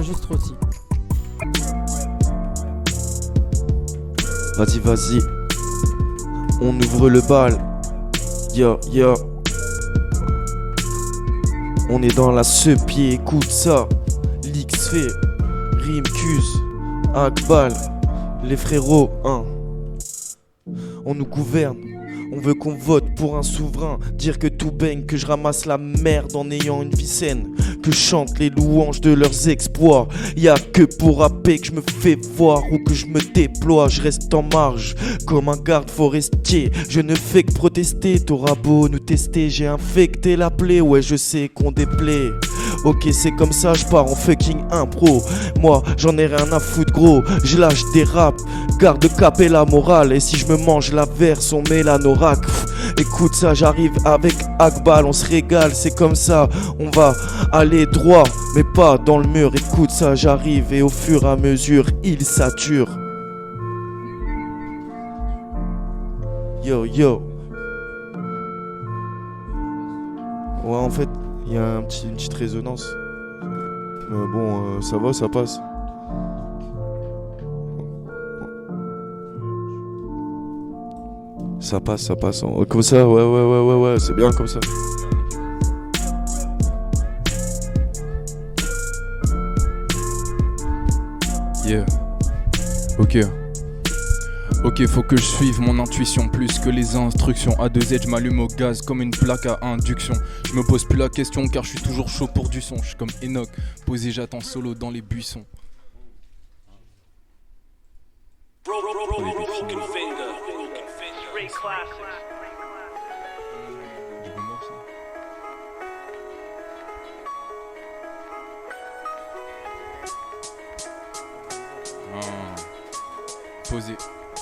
j'enregistre aussi. Vas-y, on ouvre le bal. Yo, on est dans la sepier, écoute ça. L'X fait, Rimcuse, Akbal, les frérots, hein. On nous gouverne, on veut qu'on vote pour un souverain. Dire que tout baigne, que je ramasse la merde en ayant une vie saine. Que je chante les louanges de leurs exploits. Y'a que pour rapper que je me fais voir ou que je me déploie. Je reste en marge comme un garde forestier. Je ne fais que protester, t'auras beau nous tester. J'ai infecté la plaie, ouais je sais qu'on déplaît. Ok c'est comme ça, je pars en fucking impro. Moi j'en ai rien à foutre gros. Je lâche des raps, garde cap et la morale. Et si je me mange la verse, on met la norac. Écoute ça, j'arrive avec Akbal, on se régale, c'est comme ça. On va aller droit, mais pas dans le mur. Écoute ça, j'arrive et au fur et à mesure, il sature. Yo. Ouais, en fait, il y a une petite résonance. Bon, ça va, ça passe. Ça passe. Comme ça, ouais, c'est bien comme ça. Yeah. Ok, faut que je suive mon intuition plus que les instructions. A2Z, je m'allume au gaz comme une plaque à induction. Je me pose plus la question car je suis toujours chaud pour du son. Je suis comme Enoch, posé j'attends solo dans les buissons.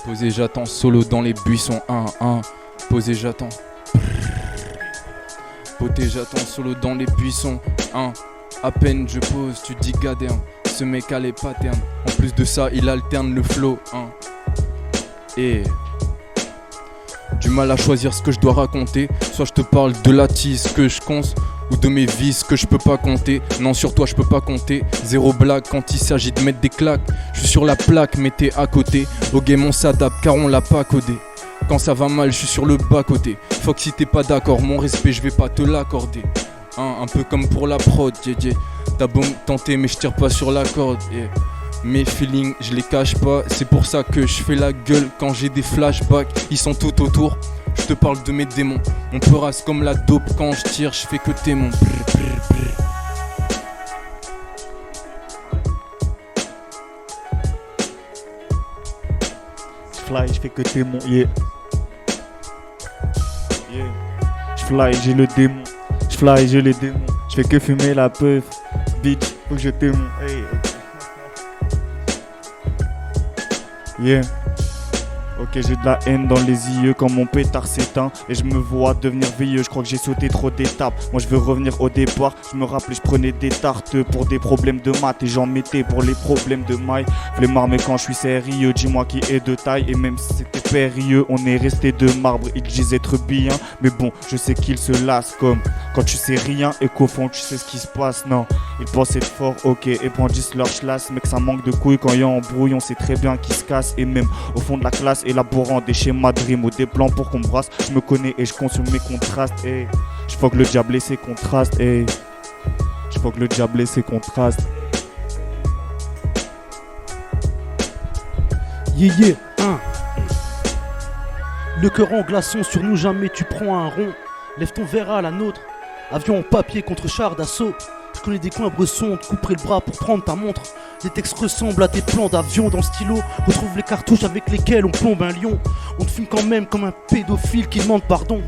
Posé j'attends solo dans les buissons. Posé j'attends. Poté j'attends solo dans les buissons. À peine je pose, tu dis gaderne. Ce mec a les patterns. En plus de ça, il alterne le flow. Et du mal à choisir ce que je dois raconter. Soit je te parle de la tisse que je conce, ou de mes vices que je peux pas compter. Non, sur toi je peux pas compter. Zéro blague quand il s'agit de mettre des claques. Je suis sur la plaque, mais t'es à côté. Au game on s'adapte car on l'a pas codé. Quand ça va mal, je suis sur le bas côté. Fuck si t'es pas d'accord, mon respect je vais pas te l'accorder. Un peu comme pour la prod, yeah. T'as beau me tenter mais je tire pas sur la corde, yeah. Mes feelings, je les cache pas. C'est pour ça que je fais la gueule quand j'ai des flashbacks. Ils sont tout autour. Je te parle de mes démons. On peut race comme la dope. Quand je tire, je fais que témoin. Fly, je fais que témoin. Yeah. Je fly, j'ai le démon. Je fly, j'ai les démons. Je fais que fumer la peuf. Bitch, faut que je témoin. Hey. Yeah. Ok, j'ai de la haine dans les yeux quand mon pétard s'éteint et je me vois devenir veilleux. Je crois que j'ai sauté trop d'étapes. Moi je veux revenir au départ. Je me rappelais, je prenais des tartes pour des problèmes de maths et j'en mettais pour les problèmes de maille. Flemmard, mais quand je suis sérieux, dis-moi qui est de taille. Et même si c'était périlleux, on est resté de marbre. Ils disent être bien, mais bon, je sais qu'ils se lassent comme quand tu sais rien et qu'au fond tu sais ce qui se passe. Non, ils pensent être forts, ok, et brandissent leur schlass. Mec, ça manque de couilles quand il y a embrouille. On sait très bien qu'ils se cassent et même au fond de la classe. Élaborant des schémas de rime ou des plans pour qu'on me brasse. Je me connais et je consomme mes contrastes. Et je fuck le diable et ses contrastes. Et je fuck le diable et ses contrastes. Yeah, Le cœur en glaçon, sur nous jamais tu prends un rond. Lève ton verre à la nôtre. Avion en papier contre char d'assaut. Je connais des coins bressons, te couperai le bras pour prendre ta montre. Les textes ressemblent à des plans d'avion dans le stylo. Retrouve les cartouches avec lesquelles on plombe un lion. On te filme quand même comme un pédophile qui demande pardon.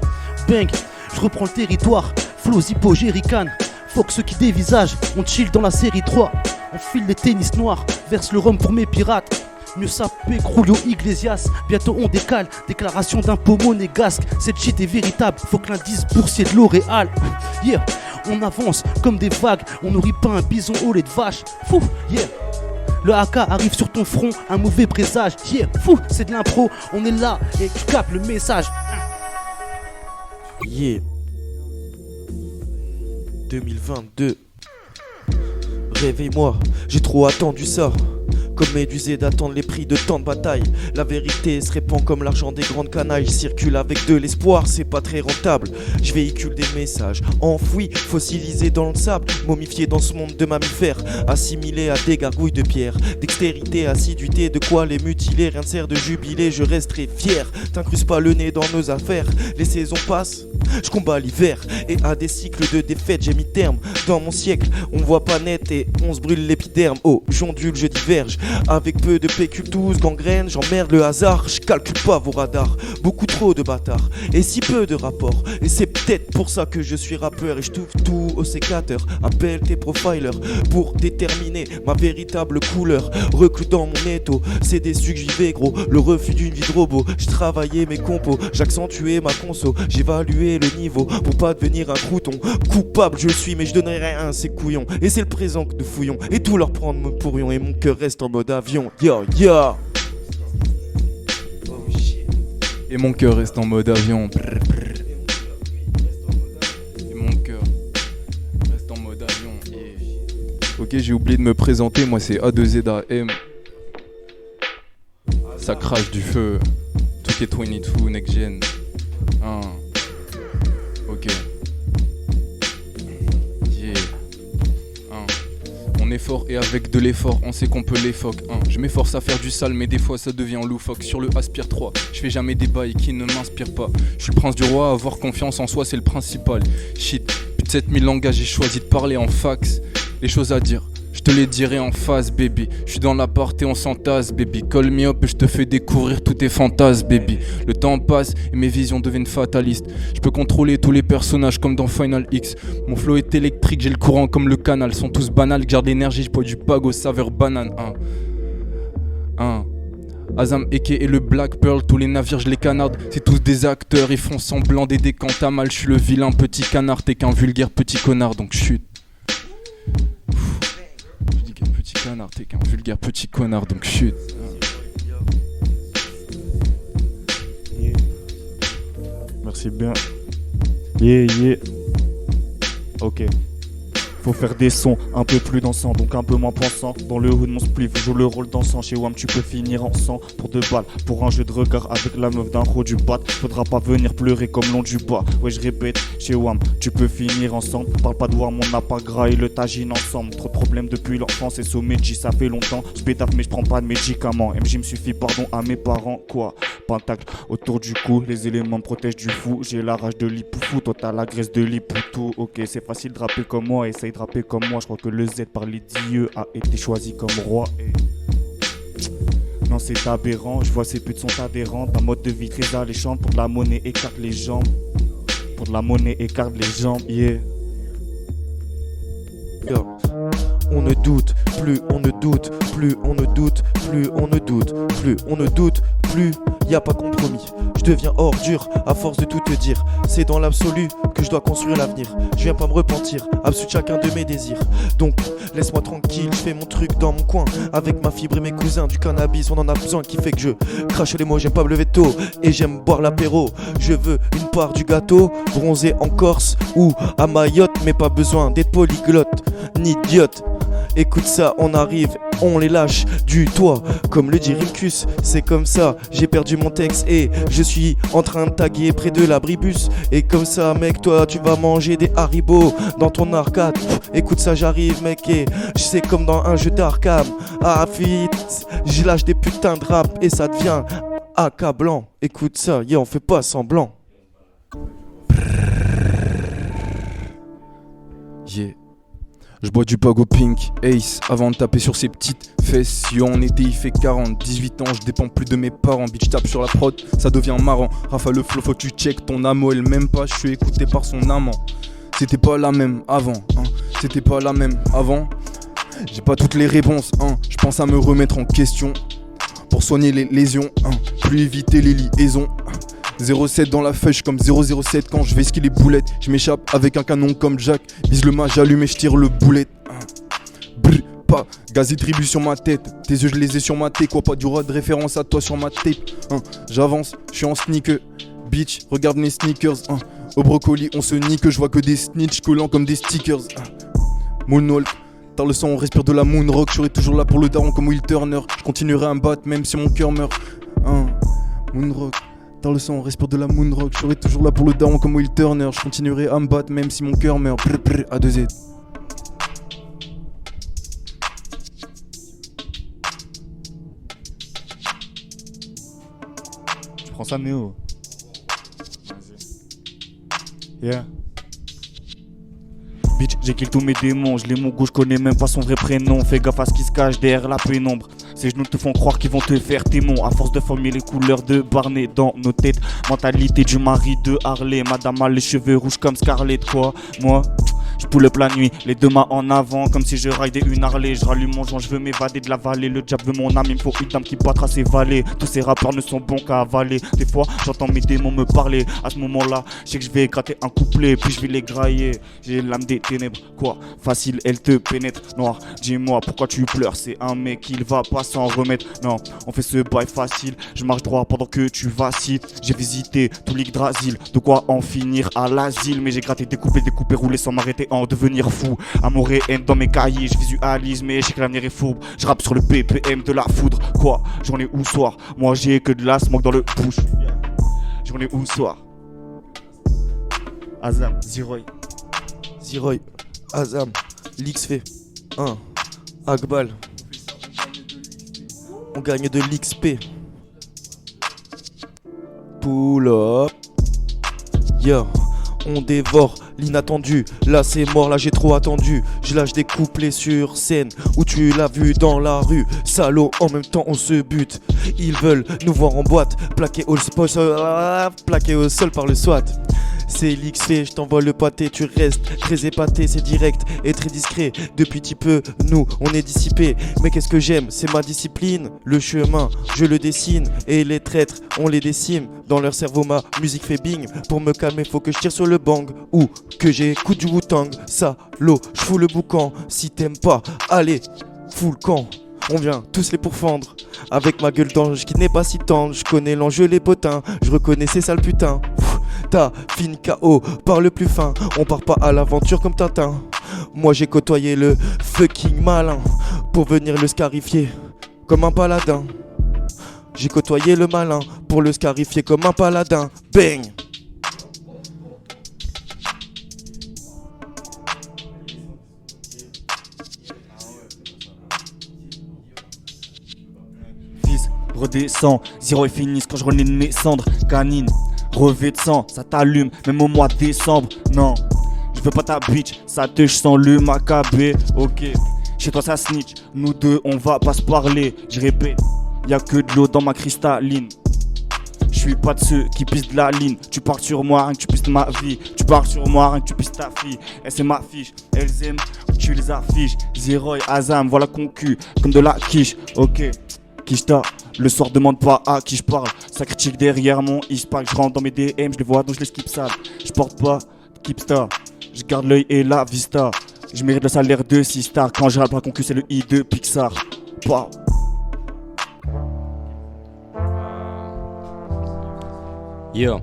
Bang, je reprends le territoire. Flow, Zippo, Jerrycan. Fuck ceux qui dévisagent, on chill dans la série 3. On file les tennis noirs, verse le rhum pour mes pirates. Mieux sapé, Julio Iglesias. Bientôt on décale, déclaration d'impôt monégasque. Cette shit est véritable, faut que l'indice boursier de L'Oréal. Yeah, on avance comme des vagues. On nourrit pas un bison au lait de vache. Fou, yeah. Le AK arrive sur ton front, un mauvais présage. Yeah, fou, c'est de l'impro, on est là et tu captes le message. Yeah. 2022. réveille-moi, j'ai trop attendu ça. Comme médusé d'attendre les prix de tant de batailles. La vérité se répand comme l'argent des grandes canailles. Je circule avec de l'espoir, c'est pas très rentable. Je véhicule des messages enfouis, fossilisés dans le sable, momifiés dans ce monde de mammifères, assimilés à des gargouilles de pierre. Dextérité, assiduité, de quoi les mutiler. Rien ne sert de jubiler, je resterai fier. T'incruse pas le nez dans nos affaires. Les saisons passent, je combats l'hiver. Et à des cycles de défaites, j'ai mis terme. Dans mon siècle, on voit pas net et on se brûle l'épiderme. Oh, j'ondule, je diverge. Avec peu de pécule, 12 gangrènes, j'emmerde le hasard. Je calcule pas vos radars, beaucoup trop de bâtards et si peu de rapports. Et c'est peut-être pour ça que je suis rappeur et je touche tout au sécateur. Appelle tes profilers pour déterminer ma véritable couleur. Reclus dans mon étau, c'est déçu que j'y vais gros. Le refus d'une vie de robot, j'ai travaillé mes compos, j'accentuais ma conso, j'évaluais le niveau pour pas devenir un crouton. Coupable je suis mais je donnerai rien à ces couillons. Et c'est le présent que nous fouillons et tout leur prendre me pourrions. Et mon cœur reste en mode avion, yo yo. Et mon cœur reste en mode avion. Et mon cœur reste en mode avion. Yeah. Ok, j'ai oublié de me présenter, moi c'est A2ZAM. Ça crache du feu. Tout est 22, next gen. Ok. Yeah. On est fort et avec de l'effort, on sait qu'on peut les phoques. Je m'efforce à faire du sale, mais des fois ça devient loufoque. Sur le Aspire 3, je fais jamais des bails qui ne m'inspirent pas. Je suis le prince du roi, avoir confiance en soi c'est le principal. Shit, plus de 7000 langages, j'ai choisi de parler en fax. Les choses à dire, je te les dirai en face, baby. Je suis dans l'appart et on s'entasse, baby. Call me up et je te fais découvrir tous tes fantasmes, baby. Le temps passe et mes visions deviennent fatalistes. Je peux contrôler tous les personnages comme dans Final X. Mon flow est électrique, j'ai le courant comme le canal. Sont tous banals, garde l'énergie, je bois du pago saveur banane. Azam, Eke et le Black Pearl, tous les navires je les canarde. C'est tous des acteurs, ils font semblant d'aider quand t'as mal. Je suis le vilain petit canard, t'es qu'un vulgaire petit connard, donc chute. Je dis qu'un petit canard, t'es qu'un vulgaire petit connard, donc chute. Merci bien. Yeah. Ok. Faut faire des sons un peu plus dansants, donc un peu moins pensants. Dans le haut de mon spliff, je joue le rôle dansant. Chez WAM, tu peux finir en sang pour 2 balles. Pour un jeu de regard avec la meuf d'un gros du bat. Faudra pas venir pleurer comme long du bas. Ouais, je répète, chez WAM, tu peux finir ensemble. Parle pas de voir mon appât gras et le tagine ensemble. Trop de problèmes depuis l'enfance et Someji, ça fait longtemps. Je pétaffe mais je prends pas de médicaments. MJ me suffit, pardon à mes parents. Quoi? Pentacle autour du cou, les éléments me protègent du fou. J'ai la rage de l'hipoufou, toi t'as la graisse de l'hipoutou. Ok, c'est facile de rapper comme moi, essaye de rapper comme moi. Je crois que le Z par les dieux a été choisi comme roi. Non, c'est aberrant, je vois ces putes sont adhérentes. Un mode de vie très alléchant. Pour de la monnaie, écarte les jambes. Pour de la monnaie, écarte les jambes, yeah. On ne doute, plus on ne doute, plus on ne doute, plus on ne doute, plus on ne doute, plus y a pas compromis. Je deviens ordure à force de tout te dire. C'est dans l'absolu que je dois construire l'avenir. Je viens pas me repentir, absous de chacun de mes désirs. Donc laisse-moi tranquille, je fais mon truc dans mon coin. Avec ma fibre et mes cousins, du cannabis on en a besoin qui fait que je crache les mots. J'aime pas me lever tôt et j'aime boire l'apéro. Je veux une part du gâteau, bronzé en Corse ou à Mayotte. Mais pas besoin d'être polyglotte ni idiote. Écoute ça, on arrive, on les lâche du toit. Comme le dit Rimkus, c'est comme ça. J'ai perdu mon texte et je suis en train de taguer près de l'abribus. Et comme ça, mec, toi, tu vas manger des haribots dans ton arcade. Écoute ça, j'arrive, mec, et je sais comme dans un jeu d'arcade. Ah, vite, je lâche des putains de rap et ça devient accablant. Écoute ça, yeah, on fait pas semblant. Yeah. Je bois du Pago Pink, Ace, avant de taper sur ses petites fesses. Yo, en été il fait 40, 18 ans, je dépends plus de mes parents. Bitch tape sur la prod, ça devient marrant. Rafa le flow, faut que tu check ton amo, elle m'aime pas, je suis écouté par son amant. C'était pas la même avant, c'était pas la même avant. J'ai pas toutes les réponses, je pense à me remettre en question. Pour soigner les lésions, plus éviter les liaisons. 07 dans la feuille, comme 007 quand je vais skier les boulettes. Je m'échappe avec un canon comme Jack. Bise le mât, j'allume et je tire le boulet. Brr, pas, gaz et tribu sur ma tête. Tes yeux je les ai sur ma tête. Quoi pas du roi de référence à toi sur ma tape. J'avance, je suis en sneaker. Bitch, regarde mes sneakers. Au brocoli on se nique, je vois que des snitch collants comme des stickers. Moonwalk, Dans le sang on respire de la moonrock. Je serai toujours là pour le daron comme Will Turner. Je continuerai à me battre même si mon cœur meurt. Moonrock. Dans le sang on respire de la moonrock. Je serai toujours là pour le daron comme Will Turner. Je continuerai à me battre même si mon cœur meurt. À 2Z. Tu prends ça Néo? Yeah. Bitch, j'ai kill tous mes démons, je l'ai mon goût, je connais même pas son vrai prénom. Fais gaffe à ce qui se cache derrière la pénombre. Ces genoux te font croire qu'ils vont te faire témoin. À force de former les couleurs de Barney dans nos têtes. Mentalité du mari de Harley. Madame a les cheveux rouges comme Scarlett. Quoi, moi je pull up la nuit, les deux mains en avant, comme si je raidais une Harley. Je rallume mon joint, je veux m'évader de la vallée. Le diable veut mon âme, il me faut une dame qui battra ses valets. Tous ces rappeurs ne sont bons qu'à avaler. Des fois, j'entends mes démons me parler. À ce moment-là, je sais que je vais gratter un couplet, puis je vais les grailler. J'ai l'âme des ténèbres, quoi, facile, elle te pénètre. Noir, dis-moi pourquoi tu pleures, c'est un mec, il va pas s'en remettre. Non, on fait ce bail facile, je marche droit pendant que tu vacilles. J'ai visité tout l'Yggdrasil, de quoi en finir à l'asile. Mais j'ai gratté, découpé, roulé sans m'arrêter en devenir fou. Amour et haine dans mes cahiers, je visualise mais je sais que l'avenir est fourbe. Je rappe sur le BPM de la foudre. Quoi, j'en ai où soir? Moi j'ai que de la smoke dans le bouche. J'en ai où soir? Azam, Zeroy, Azam, l'XF 1, Akbal. On gagne de l'XP. Pull up. Yeah. On dévore l'inattendu, là c'est mort, là j'ai trop attendu. Je lâche des couplets sur scène où tu l'as vu dans la rue. Salaud, en même temps on se bute. Ils veulent nous voir en boîte, plaqués au sol par le SWAT. C'est l'XP, je t'envoie le pâté, tu restes très épaté, c'est direct et très discret. Depuis petit peu, nous, on est dissipés. Mais qu'est-ce que j'aime, c'est ma discipline. Le chemin, je le dessine. Et les traîtres, on les décime. Dans leur cerveau, ma musique fait bing. Pour me calmer, faut que je tire sur le bang. Ou que j'écoute du Wu-Tang. Salaud, je fous le boucan. Si t'aimes pas, allez, fous le camp. On vient tous les pourfendre. Avec ma gueule d'ange qui n'est pas si tendre. Je connais l'enjeu, les potins. Je reconnais ces sales putains. T'as fini KO par le plus fin. On part pas à l'aventure comme Tintin. Moi j'ai côtoyé le fucking malin pour venir le scarifier comme un paladin. J'ai côtoyé le malin pour le scarifier comme un paladin. Bang! fils, redescends. Zéro est fini quand je renais de mes cendres. Canine, revêt de sang, ça t'allume, même au mois de décembre. Non, je veux pas ta bitch, ça te sens le macabé. Ok, chez toi ça snitch, nous deux on va pas se parler. Je répète, y'a que de l'eau dans ma cristalline. Je suis pas de ceux qui pissent de la ligne. Tu parles sur moi, rien que tu pisses ma vie. Tu parles sur moi, rien que tu pisses ta fille. Elle c'est ma fiche, elles aiment, tu les affiches. Zeroy, Azam, voilà concu, comme de la quiche. Ok, Kishta, le soir demande pas à qui je parle. Ça critique derrière mon ispac. Je rentre dans mes DM, je les vois donc je les skip sale. Je porte pas Kipsta, je garde l'œil et la vista. Je mérite le salaire de 6 stars. Quand je rappe la concu c'est le I de Pixar. Wow. Yeah.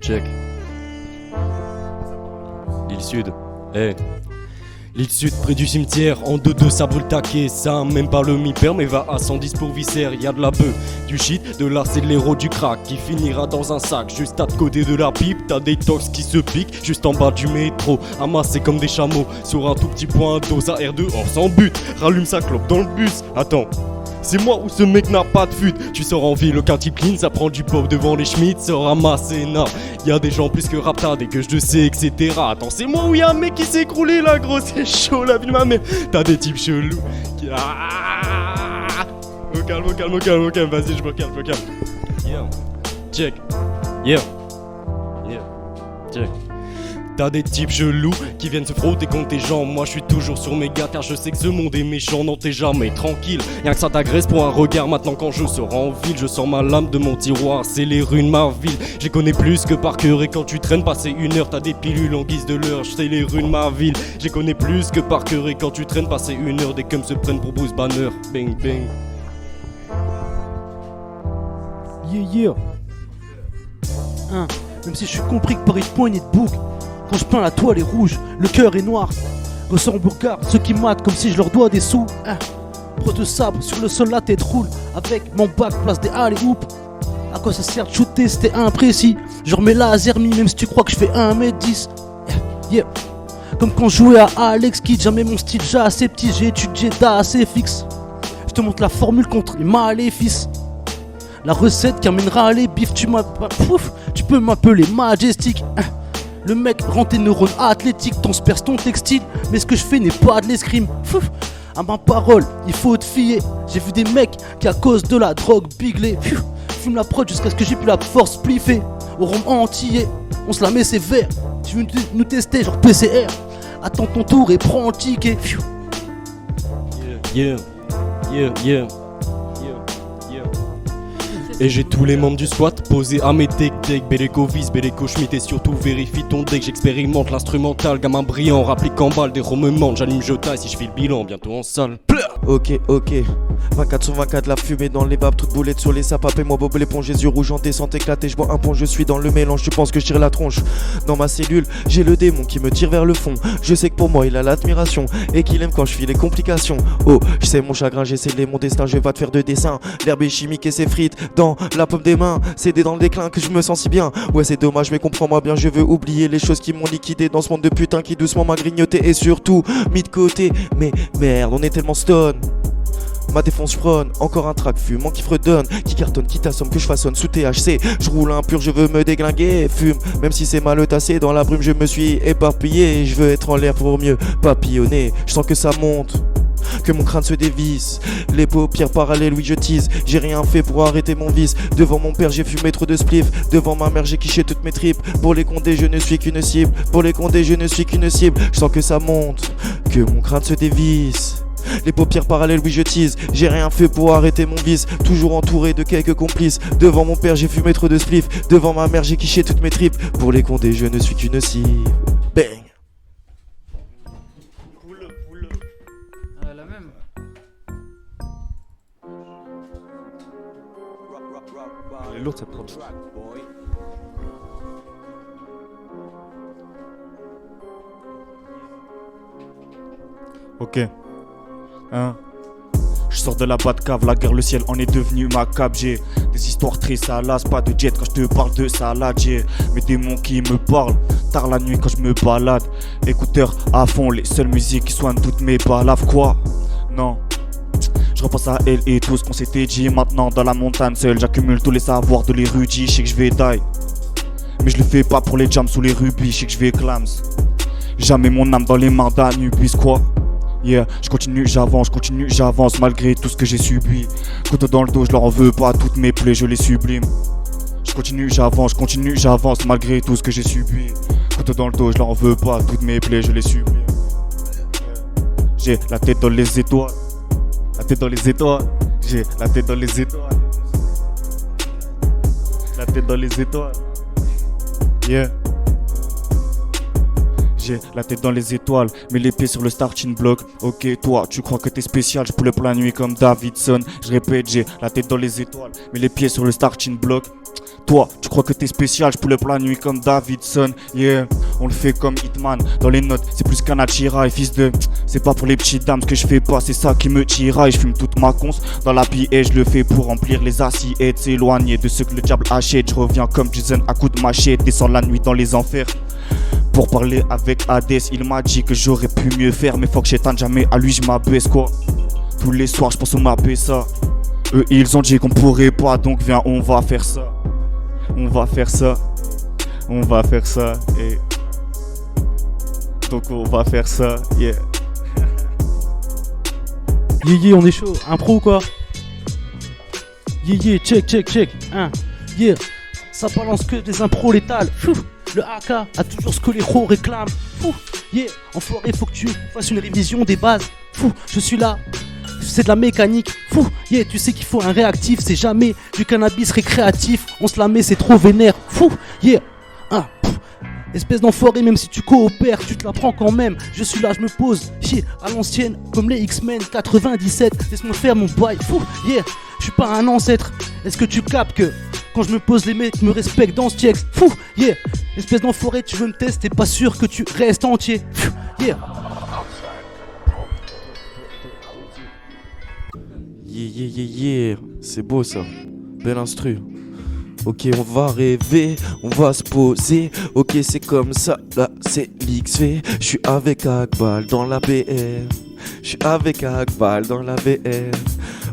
Check. L'île Sud. Hey. L'île Sud près du cimetière, en 2-2 ça brûle taquet. Ça même pas le mi-père mais va à 110 pour viscère. Y'a de la bœuf, du shit, de là c'est de l'héros du crack qui finira dans un sac. Juste à côté de la pipe, t'as des tox qui se piquent juste en bas du métro, amassés comme des chameaux sur un tout petit point d'eau. Ça erre dehors sans but, rallume sa clope dans le bus. Attends, c'est moi ou ce mec n'a pas de fut. Tu sors en ville, aucun type clean, ça prend du pop devant les Schmitt, sort ramasser, non. Y'a des gens plus que rapta, dès que je sais, etc. Attends, c'est moi ou y'a un mec qui s'est écroulé là, gros, c'est chaud la vie de ma mère. T'as des types chelous qui. Au calme, vas-y, je me calme, Yeah. Check. Yeah. Check. T'as des types chelous qui viennent se frotter contre tes jambes. Moi je suis toujours sur mes gars car je sais que ce monde est méchant. Non t'es jamais tranquille, rien que ça t'agresse pour un regard. Maintenant quand je sors en ville, je sors ma lame de mon tiroir. C'est les rues de ma ville, j'y connais plus que par cœur. Et quand tu traînes passer 1 heure, t'as des pilules en guise de l'heure. C'est les rues de ma ville, j'y connais plus que par cœur. Et quand tu traînes passer 1 heure, des cums se prennent pour Bruce Banner. Bang bang. Yeah. Même si je suis compris que par une poignée de bouc, quand je peins la toile est rouge, le cœur est noir. Ressort, on me regarde, ceux qui matent comme si je leur dois des sous. Brosse de sabre, sur le sol la tête roule. Avec mon bac, place des alley hoops. À quoi ça sert de shooter, c'était imprécis. Je remets la Zermi, même si tu crois que je fais 1m10. Yeah. Comme quand je jouais à Alex Kidd, jamais mon style déjà assez petit, j'ai étudié assez fixe. Je te montre la formule contre les maléfices. La recette qui amènera les bifs, tu peux m'appeler Majestic. Le mec rend tes neurones athlétiques, t'en perce ton textile. Mais ce que je fais n'est pas de l'escrime. À ma parole, il faut te fier. J'ai vu des mecs qui à cause de la drogue biglés fument la prod jusqu'à ce que j'ai plus la force pliffée. Au rhum antillais, on se la met sévère. Tu veux nous tester genre PCR? Attends ton tour et prends le ticket. Yeah. Et j'ai tous les membres du squat posés à mes deck, Beleko vis, Beleko schmitt et surtout vérifie ton deck. J'expérimente l'instrumental, gamin brillant, rapplique en balle, des romements, j'allume Jota et si je fais le bilan, bientôt en salle. Ok, 24 sur 24, la fumée dans les babes, toute boulette sur les sapes, moi bob l'éponge, les yeux rouges en descente éclatés, je bois un pont, je suis dans le mélange, tu penses que je tire la tronche. Dans ma cellule, j'ai le démon qui me tire vers le fond, je sais que pour moi il a l'admiration, et qu'il aime quand je file les complications. Oh, je sais mon chagrin, j'ai scellé mon destin, je vais pas te faire de dessin, l'herbe est chimique et c'est frites dans la paume des mains, c'est dans le déclin que je me sens si bien. Ouais c'est dommage mais comprends-moi bien, je veux oublier les choses qui m'ont liquidé dans ce monde de putain qui doucement m'a grignoté et surtout mis de côté. Mais merde, on est tellement stone. Ma défonce prône, encore un track fumant qui fredonne, qui cartonne, qui t'assomme, que je façonne sous THC. Je roule impur, je veux me déglinguer, fume, même si c'est mal tassé. Dans la brume, je me suis éparpillé, et je veux être en l'air pour mieux papillonner. Je sens que ça monte, que mon crâne se dévisse, les paupières parallèles, oui je tease. J'ai rien fait pour arrêter mon vice. Devant mon père j'ai fumé trop de spliff. Devant ma mère j'ai quiché toutes mes tripes. Pour les condés je ne suis qu'une cible. Pour les condés je ne suis qu'une cible. Je sens que ça monte, que mon crâne se dévisse. Les paupières parallèles, oui je tease. J'ai rien fait pour arrêter mon vice. Toujours entouré de quelques complices. Devant mon père j'ai fumé trop de spliff. Devant ma mère j'ai quiché toutes mes tripes. Pour les condés je ne suis qu'une cible. Bang. La même. Elle est lourde cette prod. Ok. Je sors de la Batcave, la guerre, le ciel en est devenu ma cape. J'ai des histoires très salaces, pas de jet quand je te parle de salade. J'ai mes démons qui me parlent tard la nuit quand je me balade. Écouteurs à fond, les seules musiques qui soignent toutes mes balaves. Quoi? Non. Je repense à elle et tout ce qu'on s'était dit. Maintenant dans la montagne seul, j'accumule tous les savoirs de l'érudit. Je sais que je vais die, mais je le fais pas pour les jams sous les rubis. Je sais que je vais clams. Jamais mon âme dans les mains d'Anubis. Quoi? Yeah, je continue, j'avance malgré tout ce que j'ai subi. Couteau dans le dos, je leur en veux pas, toutes mes plaies, je les sublime. Je continue, j'avance malgré tout ce que j'ai subi. Couteau dans le dos, je leur en veux pas, toutes mes plaies, je les sublime. J'ai la tête dans les étoiles. La tête dans les étoiles. J'ai la tête dans les étoiles. La tête dans les étoiles. Yeah. J'ai la tête dans les étoiles, mais les pieds sur le starting block. Ok, toi, tu crois que t'es spécial, je pull up la nuit comme Davidson. Je répète, j'ai la tête dans les étoiles, mais les pieds sur le starting block. Toi, tu crois que t'es spécial, je pull up la nuit comme Davidson. Yeah, on le fait comme Hitman. Dans les notes, c'est plus qu'un attirail, fils de. C'est pas pour les petites dames, ce que je fais pas, c'est ça qui me tiraille. Je fume toute ma conce dans la et je le fais pour remplir les assiettes. S'éloigner de ce que le diable achète. Je reviens comme Jason à coups de machette, descends la nuit dans les enfers. Pour parler avec Hades, il m'a dit que j'aurais pu mieux faire. Mais fuck j'éteins jamais, à lui je m'abaisse quoi. Tous les soirs je pense au m'appeler ça. Eux ils ont dit qu'on pourrait pas, donc viens on va faire ça. On va faire ça. On va faire ça et... Donc on va faire ça, yeah. Yeah, on est chaud, impro ou quoi? Yeah, check, yeah, ça balance que des impros létales. Le AK a toujours ce que les héros réclament. Yeah, enfoiré, faut que tu fasses une révision des bases. Je suis là, c'est de la mécanique. Yeah, tu sais qu'il faut un réactif, c'est jamais du cannabis récréatif. On se la met, c'est trop vénère. Yeah, espèce d'enfoiré, même si tu coopères, tu te la prends quand même. Je suis là, je me pose, à l'ancienne, comme les X-Men 97. Laisse-moi faire mon bail. Yeah, je suis pas un ancêtre. Est-ce que tu captes que quand je me pose, les mecs me respectent dans ce texte? Yeah, espèce d'enfoiré, tu veux me tester, pas sûr que tu restes entier. Yeah. Yeah. C'est beau ça. Belle instru. Ok, on va rêver, on va se poser. Ok, c'est comme ça, là c'est l'XV. Je suis avec Akbal dans la BR. Je suis avec Akbal dans la BR.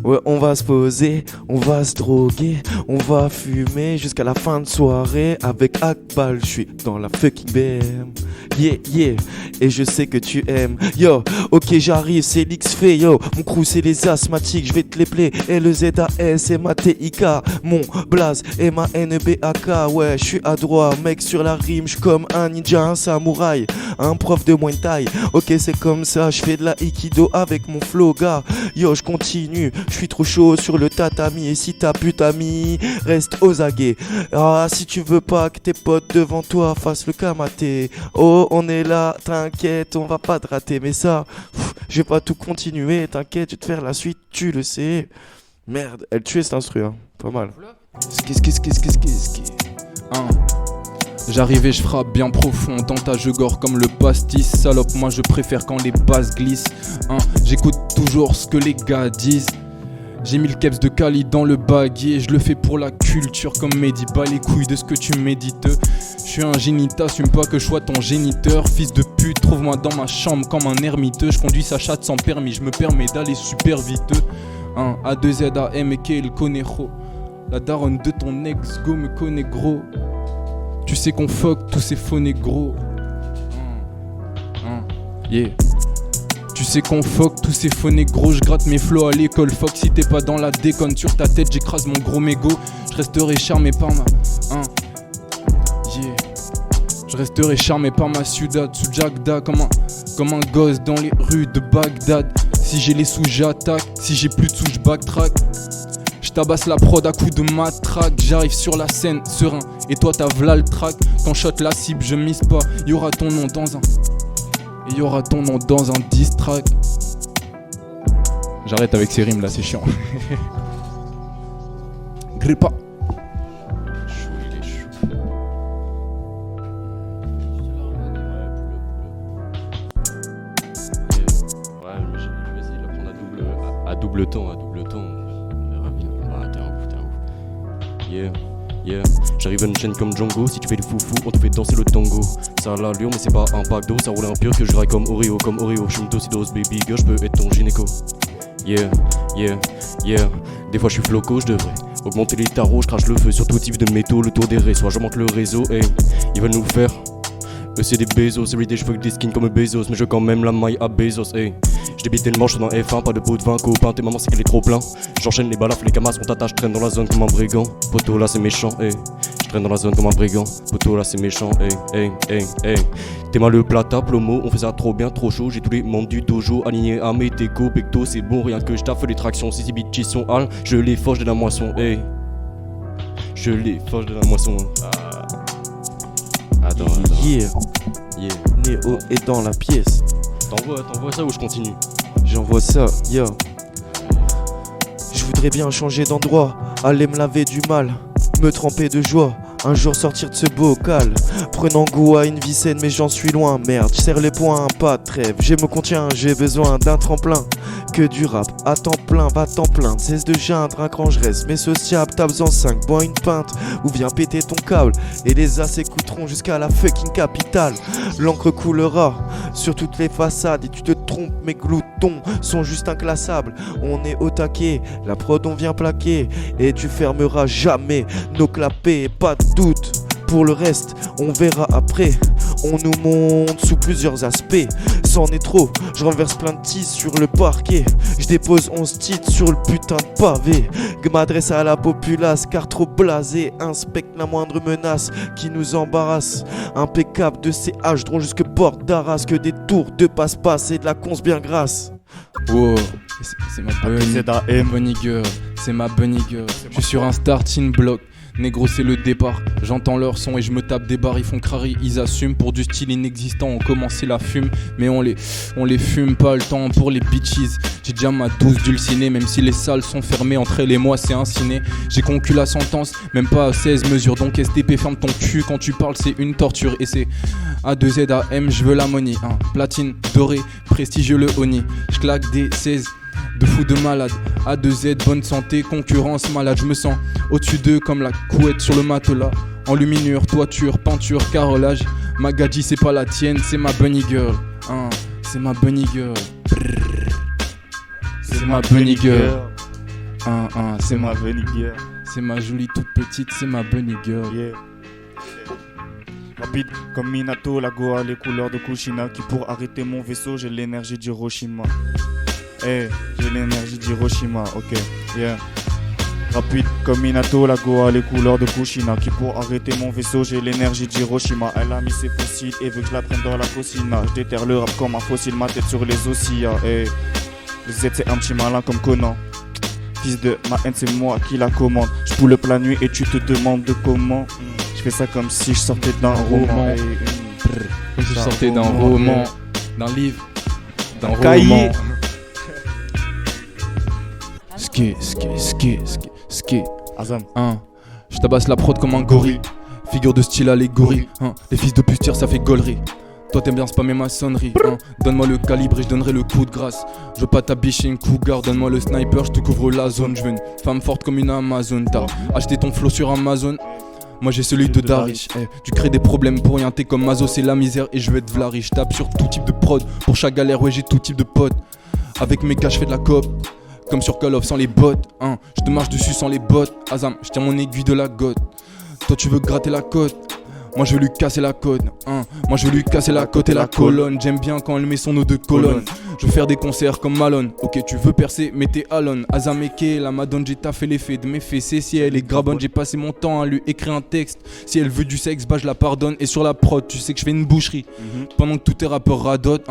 Ouais, on va se poser, on va se droguer, on va fumer jusqu'à la fin de soirée. Avec Akbal, je suis dans la fucking BM. Yeah, et je sais que tu aimes. Yo, ok, j'arrive, c'est l'XV. Yo, mon crew, c'est les asthmatiques. Je vais te les play. LEZAS, MATIK. Mon blaze, MANBAK. Ouais, je suis adroit, mec, sur la rime. Je suis comme un ninja, un samouraï, un prof de Muay Thai. Ok, c'est comme ça, je fais de la Aikido avec mon flow, gars. Yo, je continue. Je suis trop chaud sur le tatami. Et si ta pute amie, reste aux aguets. Ah, si tu veux pas que tes potes devant toi fassent le kamaté. Oh, on est là, t'inquiète, on va pas te rater. Mais ça, je vais pas tout continuer. T'inquiète, je vais te faire la suite, tu le sais. Merde, elle tuait cet instru, hein. Pas mal. J'arrive et je frappe bien profond dans ta je gore comme le pastis. Salope, moi je préfère quand les basses glissent. J'écoute toujours ce que les gars disent. J'ai mis le keps de Cali dans le baguier. Je le fais pour la culture comme Mehdi. Pas les couilles de ce que tu médites. Je suis un génie, t'assume pas que je sois ton géniteur. Fils de pute, trouve-moi dans ma chambre comme un ermiteux. Je conduis sa chatte sans permis, je me permets d'aller super vite. A2ZAM et qu'il connaît gros. La daronne de ton ex go me connaît gros. Tu sais qu'on fuck tous ces faux négros. Yeah. Tu sais qu'on fuck tous ces faux négros. Je gratte mes flots à l'école. Fuck si t'es pas dans la déconne. Sur ta tête j'écrase mon gros mégot. Je resterai charmé par ma yeah. Je resterai charmé par ma ciudad. Sous Jagda comme un gosse dans les rues de Bagdad. Si j'ai les sous j'attaque. Si j'ai plus de sous j'backtrack. Je tabasse la prod à coups de matraque. J'arrive sur la scène serein. Et toi t'as v'là le track. Quand shot la cible je mise pas. Y'aura ton nom dans un. Et y'aura ton nom dans un diss track. J'arrête avec ces rimes là, c'est chiant. Grippa. Ouais, mais je vais essayer de la prendre à double temps. On verra bien. Ah, t'es un ouf. Yeah. J'arrive à une chaîne comme Django. Si tu fais le foufou, on te fait danser le tango. Ça a l'allure, mais c'est pas un pack d'eau. Ça roule un pire que je raille comme Oreo. Je suis une tosidose, baby girl, je peux être ton gynéco. Yeah. Des fois je suis floco, je devrais augmenter les tarots. Je crache le feu sur tout type de métaux. Le tour des réseaux, je monte le réseau. Hey, ils veulent nous faire. Eux c'est des Bezos, everyday je fuck des skins comme Bezos. Mais je quand même la maille à Bezos, hey. Je débite tellement, je suis dans F1, pas de pot de vin, copain. T'es maman c'est qu'elle est trop plein. J'enchaîne les balafres, les camas, on t'attache, traîne dans la zone comme un brigand. Poto là c'est méchant, hey. Je traîne dans la zone comme un brigand. Poto là c'est méchant, hey. T'es mal le plata, plomo, on fait ça trop bien, trop chaud. J'ai tous les membres du dojo alignés à mes déco, pecto, c'est bon, rien que je taffe les tractions. Si ces bitches sont hal, je les forge de la moisson, hey. Je les forge de la moisson. Attends. Yeah. Néo est dans la pièce. T'envoies ça ou je continue? J'envoie ça, yo. Je voudrais bien changer d'endroit, aller me laver du mal, me tremper de joie, un jour sortir de ce bocal, prenant goût à une vie saine mais j'en suis loin. Merde, je serre les poings, pas de trêve, je me contiens, j'ai besoin d'un tremplin. Que du rap, à temps plein, va t'en plaindre. Cesse de geindre, un cran je reste, mais sociable, tape en 5, bois une pinte, ou viens péter ton câble. Et les as s'écouteront jusqu'à la fucking capitale. L'encre coulera sur toutes les façades. Et tu te trompes, mes gloutons sont juste inclassables. On est au taquet, la prod on vient plaquer. Et tu fermeras jamais nos clapets, pas de doute. Pour le reste, on verra après. On nous montre sous plusieurs aspects. C'en est trop, je renverse plein de titres sur le parquet. Je dépose 11 titres sur le putain de pavé. Je m'adresse à la populace car trop blasé. Inspecte la moindre menace qui nous embarrasse. Impeccable de CH, drôle jusque porte d'Arras. Que des tours de passe-passe et de la conce bien grasse. Wow, c'est ma bunny girl. C'est ma bunny girl. Je suis sur un starting block. Négro c'est le départ, j'entends leur son et je me tape des barres, ils font crari, ils assument. Pour du style inexistant, on commençait la fume. Mais on les fume, pas le temps pour les bitches. J'ai déjà ma douce dulcinée, même si les salles sont fermées, entre elle et moi c'est un ciné. J'ai concu la sentence, même pas à 16 mesures. Donc STP ferme ton cul, quand tu parles c'est une torture. Et c'est A2ZAM, je veux la money, platine, doré, prestigieux le honey. Je claque des 16 de fous de malades. A2Z, bonne santé, concurrence malade. Je me sens au-dessus d'eux comme la couette sur le matelas. Enluminure, toiture, peinture, carrelage. Magadji c'est pas la tienne, c'est ma bunny girl. Hein, c'est ma bunny girl. Brrr. C'est ma bunny girl. C'est ma bunny girl. C'est ma jolie toute petite, c'est ma bunny girl. Yeah. Rapide comme Minato, la Goa, les couleurs de Kushina. Qui pour arrêter mon vaisseau, j'ai l'énergie d'Hiroshima. J'ai l'énergie d'Hiroshima, ok, yeah. Rapide comme Minato, la Goa, les couleurs de Kushina. Qui pour arrêter mon vaisseau, j'ai l'énergie d'Hiroshima. Elle a mis ses fossiles et veut que je la prenne dans la fossina. Je déterre le rap comme un fossile, ma tête sur les ossia. Le Z c'est un petit malin comme Conan. Fils de ma haine c'est moi qui la commande. Je pull up la nuit et tu te demandes de comment. Je fais ça comme si je sortais d'un roman. Comme si je sortais d'un roman, d'un livre, d'un cahier. roman. Ski. Azam. Je tabasse la prod comme un gorille. Figure de style allégorie. Les fils de putière ça fait gaulerie. Toi t'aimes bien spammer ma sonnerie. Donne-moi le calibre et je donnerai le coup de grâce. Je veux pas t'abicher une cougar. Donne-moi le sniper, je te couvre la zone. Je veux une femme forte comme une Amazon. T'as acheté ton flow sur Amazon. Moi j'ai celui de Darish. Tu crées des problèmes pour rien. T'es comme Mazo, c'est la misère et je veux être Vlari. Je tape sur tout type de prod. Pour chaque galère, ouais j'ai tout type de potes. Avec mes gars je fais de la cop. Comme sur Call of sans les bottes. Je te marche dessus sans les bottes. Azam, je tiens mon aiguille de la gotte. Toi tu veux gratter la côte. Moi je veux lui casser la côte. Moi je veux lui casser la côte et la colonne. J'aime bien quand elle met son eau de colonne. Je veux faire des concerts comme Malone. Ok tu veux percer mais t'es Alon. Azam Eke, la madone j'ai taffé l'effet de mes fessées. Si elle est grabonne j'ai passé mon temps à lui écrire un texte. Si elle veut du sexe bah je la pardonne. Et sur la prod tu sais que je fais une boucherie. Pendant que tous tes rappeurs radotent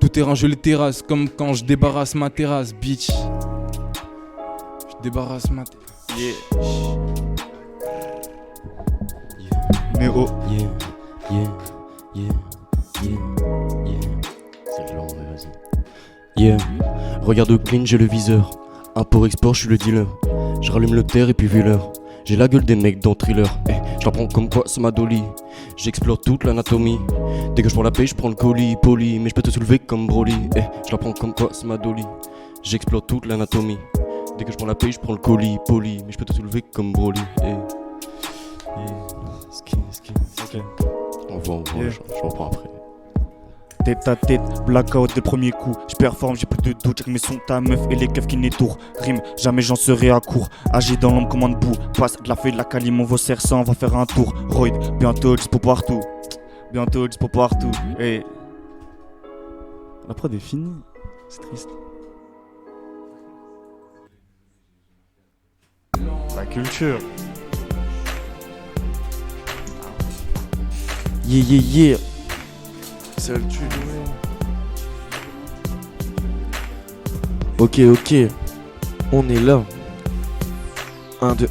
tout terrain je les terrasse. Comme quand je débarrasse ma terrasse bitch. Je débarrasse ma terrasse. Néo. C'est le genre, vas-y. Regarde clean, j'ai le viseur. Import-export, je suis le dealer. Je rallume le terre et puis vu l'heure. J'ai la gueule des mecs dans Thriller. Je la prends comme quoi c'est ma dolly. J'explore toute l'anatomie. Dès que je prends la paix, je prends le colis, poli. Mais je peux te soulever comme Broly. Je la prends comme quoi c'est ma dolly. J'explore toute l'anatomie. Dès que je prends la paix, je prends le colis, poli. Mais je peux te soulever comme Broly. Ok. On voit, je reprends après. Tête à tête, blackout des premiers coups. Je performe, j'ai plus de doute. J'ai mes sons, ta meuf et les keufs qui n'étourent. Rime, jamais j'en serai à court. Agi dans l'ombre comme un bout. Passe de la feuille de la cali, mon vos serre-sang, on va faire un tour. Royd, bientôt dispo partout. Bientôt dispo partout. La prod est finie. C'est triste. La culture. Yeah. C'est le tue. Ok. On est là. 1, 2.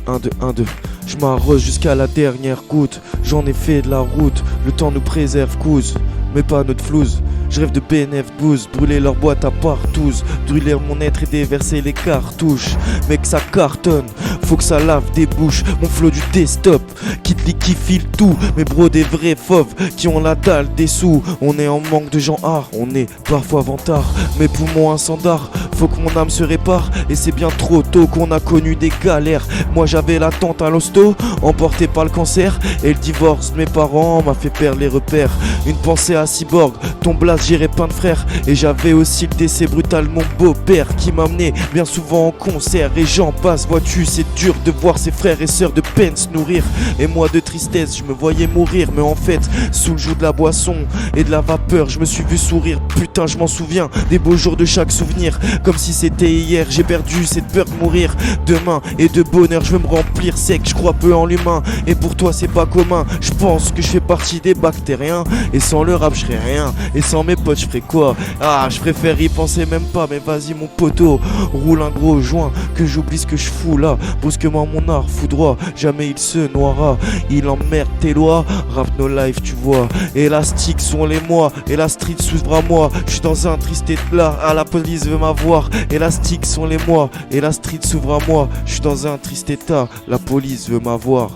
Je m'arrose jusqu'à la dernière goutte. J'en ai fait de la route. Le temps nous préserve, couse. Mais pas notre flouze. Je rêve de PNF 12, brûler leur boîte à partouze, brûler mon être et déverser les cartouches. Mec ça cartonne, faut que ça lave des bouches. Mon flow du desktop, quitte les qui file tout. Mes bros des vrais fauves, qui ont la dalle des sous. On est en manque de gens art, on est parfois vantard. Mes poumons incendiaires, faut que mon âme se répare. Et c'est bien trop tôt qu'on a connu des galères. Moi j'avais l'attente à l'hosto, emporté par le cancer. Et le divorce de mes parents m'a fait perdre les repères. Une pensée à Cyborg, ton blast j'irais plein de frères. Et j'avais aussi le décès brutal de mon beau-père qui m'amenait bien souvent en concert. Et j'en passe, vois-tu, c'est dur de voir ses frères et sœurs de peine se nourrir. Et moi de tristesse, je me voyais mourir. Mais en fait, sous le joug de la boisson et de la vapeur, je me suis vu sourire. Putain, je m'en souviens, des beaux jours de chaque souvenir. Comme si c'était hier, j'ai perdu cette peur de mourir. Demain et de bonheur, je veux me remplir sec. Je crois peu en l'humain, et pour toi c'est pas commun. Je pense que je fais partie des bactériens. Et sans le rap, je serais rien. Et sans mes potes, je ferais quoi? Ah, je préfère y penser même pas. Mais vas-y mon poteau, roule un gros joint, que j'oublie ce que je fous là. Brusquement mon art foudroie, jamais il se noiera. Il emmerde tes lois, rap no life tu vois. Élastiques sont les mois, et la street s'ouvre à moi. Je suis dans un triste état, à la police veut m'avoir. Élastiques sont les mois, et la street s'ouvre à moi. Je suis dans un triste état, la police veut m'avoir.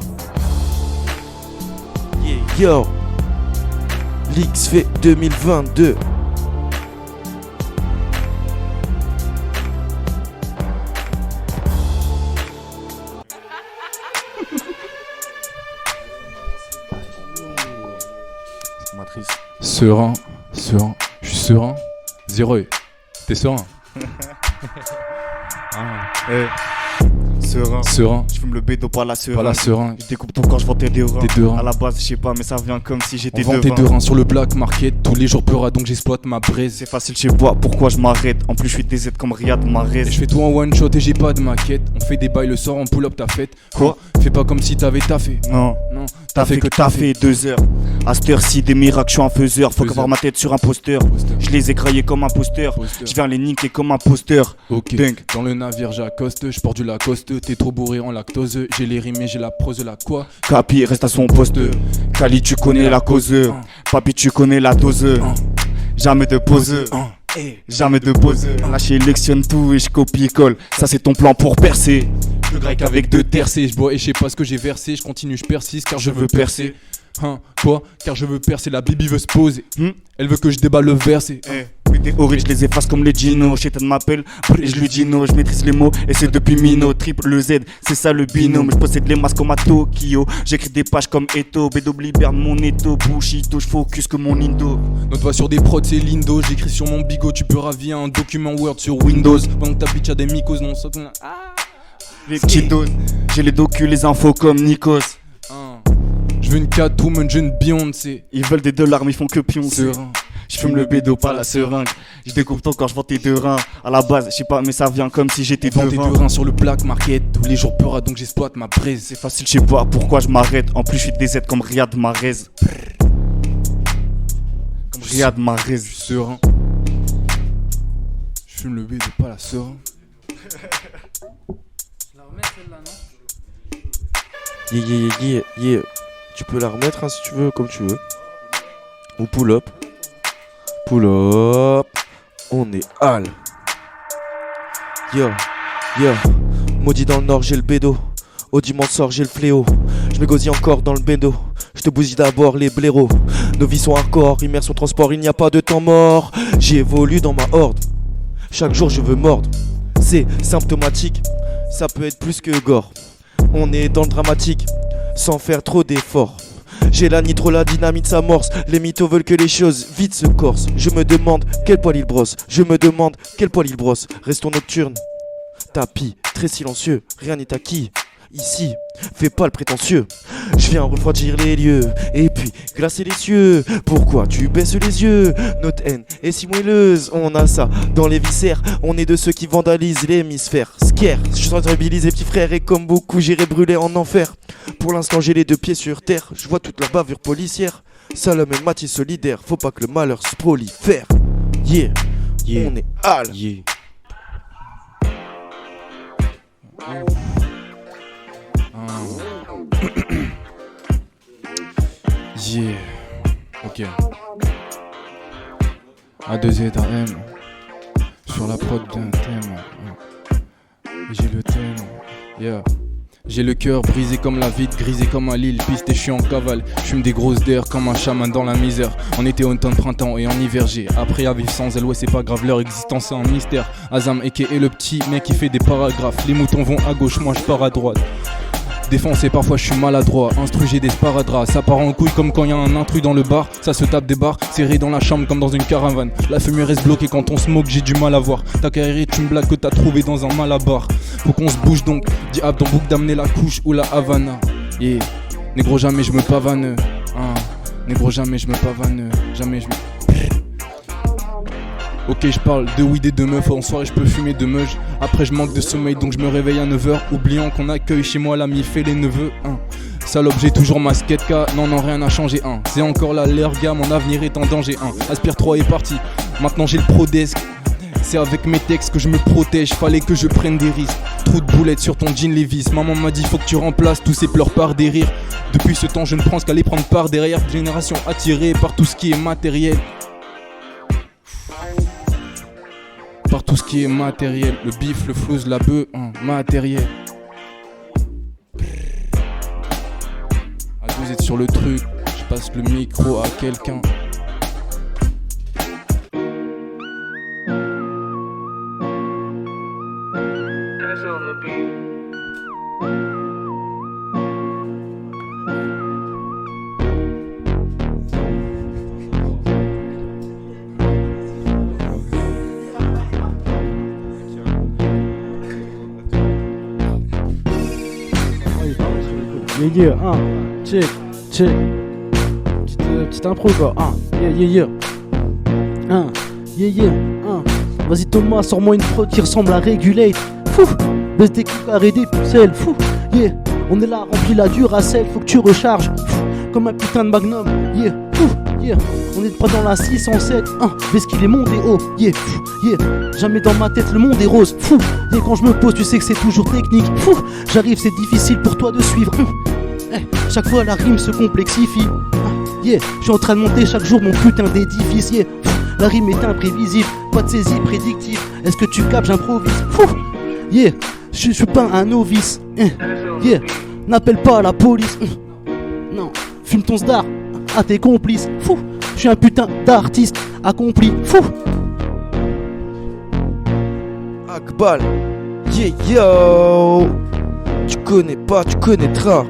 Yeah, yo, l'X fait 2022. Serein, serein, je suis serein. Zéro, t'es serein. Serein. Serein, Je fume le bédo par la pas serein. la serein. Je découpe tout quand je vends tes deux reins. Tes deux reins. À la base, je sais pas, mais ça vient comme si On j'étais vend tes deux reins sur le black market. Tous les jours pleura donc j'exploite ma braise. C'est facile, je sais pas pourquoi je m'arrête. En plus, je suis DZ comme Riyad Mahrez. Et je fais tout en one shot et j'ai pas de maquette. On fait des bails le soir, on pull up ta fête. Quoi? Fais pas comme si t'avais taffé. Non, Non, t'as fait que t'as fait 2 heures. À cette heure-ci, des miracles, je suis un faiseur. Faut Faiseur. qu'avoir ma tête sur un poster. Poster. Je les ai craillés comme un poster. Poster. Je viens les niquer comme un poster. Ok, Dingue. dans le navire j'accoste, je porte du Lacoste. T'es trop bourré en lactose. J'ai les rimes et j'ai la prose, la quoi. Capi reste à son poste. Kali, tu connais la cause. Papi, tu connais la dose. Jamais de pause. Jamais de pause. Là, j'électionne tout et je copie-colle. Ça, c'est ton plan pour percer. Le grec avec deux tercés, je bois et je sais pas ce que j'ai versé. Je continue, je persiste car je veux percer. Hein, quoi? Car je veux percer, la bibi veut se poser. Elle veut que je déballe le verset. Mes théories, je les efface comme les Gino. Shaitan m'appelle, et je lui dis no. Je maîtrise les mots et c'est depuis Mino. Triple Z, c'est ça le binôme. Je possède les masques comme à Tokyo. J'écris des pages comme Eto. Bédo libère mon Eto. Bushito, je focus que mon Indo. Notre voix sur des prods, c'est Lindo. J'écris sur mon bigot, tu peux ravier un document Word sur Windows. Pendant que ta bitch a des mycoses, non, ça tourne. Les petites doses. J'ai les docus, les infos comme Nikos. Je veux une Catwoman, je veux une Beyoncé. Ils veulent des dollars, mais ils font que pioncer. Serein. Je fume le bédo par la seringue. Je découpe tout quand je vends tes deux reins. À la base, je sais pas, mais ça vient comme si j'étais Vends tes devant. deux reins sur le black market. Tous les jours pleura donc j'exploite ma braise. C'est facile, je sais pas pourquoi je m'arrête. En plus, je suis DZ comme Riyad Mahrez. Comme Riyad Mahrez. Je suis serein. Je fume le B de pas la serein. Yeah. Tu peux la remettre hein, si tu veux, comme tu veux. Ou pull up. Pull up. On est hal. Yo. Maudit dans le nord, j'ai le bédo. Au dimanche sort, j'ai le fléau. Je m'égosille encore dans le bédo. Je te bousille d'abord les blaireaux. Nos vies sont hardcore, immersion transport, il n'y a pas de temps mort. J'évolue dans ma horde. Chaque jour je veux mordre. C'est symptomatique, ça peut être plus que gore. On est dans le dramatique, sans faire trop d'efforts. J'ai la nitro, la dynamite s'amorce. Les mythos veulent que les choses vite se corsent. Je me demande quel poil il brosse. Restons nocturnes. Tapis, très silencieux, rien n'est acquis. Ici, fais pas le prétentieux. Je viens refroidir les lieux et puis glacer les cieux. Pourquoi tu baisses les yeux? Notre haine est si moelleuse. On a ça dans les viscères. On est de ceux qui vandalisent l'hémisphère. Scare, je sensibilise les petits frères. Et comme beaucoup j'irai brûler en enfer. Pour l'instant j'ai les deux pieds sur terre. Je vois toute la bavure policière. Salomé Matisse solidaire. Faut pas que le malheur se prolifère. Yeah. On est hal. Yeah. Yeah. Ok. A2Z à M. Sur la prod d'un thème. Et j'ai le thème. Yeah. J'ai le cœur brisé comme la vitre, grisé comme un lit, piste et je suis en cavale. Je fume des grosses d'air comme un chaman dans la misère. En été, automne, printemps et en hiver j'ai appris à vivre sans elle. Ouais, c'est pas grave, leur existence c'est un mystère. Azam Eke est le petit mec qui fait des paragraphes. Les moutons vont à gauche, moi je pars à droite. Défoncé, parfois je suis maladroit. Instru, j'ai des sparadraps. Ça part en couille comme quand y a un intrus dans le bar. Ça se tape des barres, serré dans la chambre comme dans une caravane. La fumée reste bloquée quand on smoke, j'ai du mal à voir. Ta carrière est une blague que t'as trouvée dans un malabar. Faut qu'on se bouge donc. Dis à ton bouc d'amener la couche ou la Havana. Yeah. Négro, jamais je me pavane. Négro, jamais je me pavane. Jamais je me. Ok, je parle de weed et de meufs. En soirée, je peux fumer de meuge. Après, je manque de sommeil, donc je me réveille à 9h. Oubliant qu'on accueille chez moi l'ami fait les neveux. Salope, j'ai toujours ma skate K. Non, rien n'a changé. C'est encore là, l'air gars, mon avenir est en danger. Aspire 3 est parti. Maintenant, j'ai le pro desk. C'est avec mes textes que je me protège. Fallait que je prenne des risques. Trou de boulettes sur ton jean Levi's. Maman m'a dit, faut que tu remplaces tous ces pleurs par des rires. Depuis ce temps, je ne pense qu'à les prendre par derrière. Génération attirée par tout ce qui est matériel. Par tout ce qui est matériel, le bif, le flouze, la bœuf, matériel. À vous êtes sur le truc, je passe le micro à quelqu'un. yeah, check, check. Petite impro quoi, yeah. Yeah. Vas-y Thomas, sors-moi une prod qui ressemble à Regulate. Fou, baisse des clics, arrête des pucelles. Fou, yeah. On est là, rempli la Duracell, faut que tu recharges. Fou, comme un putain de Magnum. Yeah, fou, yeah. On est pas dans la 607. Baisse qu'il est monté haut. Yeah, fou, yeah. Jamais dans ma tête le monde est rose. Fou, yeah. Quand je me pose, tu sais que c'est toujours technique. Fou, j'arrive, c'est difficile pour toi de suivre. Chaque fois la rime se complexifie. Yeah, je suis en train de monter chaque jour mon putain d'édifice. Yeah, la rime est imprévisible, pas de saisie prédictive. Est-ce que tu capes, j''improvise. Fou, yeah, je suis pas un novice. Yeah, n'appelle pas la police. Non, fume ton sdar à tes complices. Fou, je suis un putain d'artiste accompli. Fou. Akbal, yeah yo. Tu connais pas, tu connaîtras.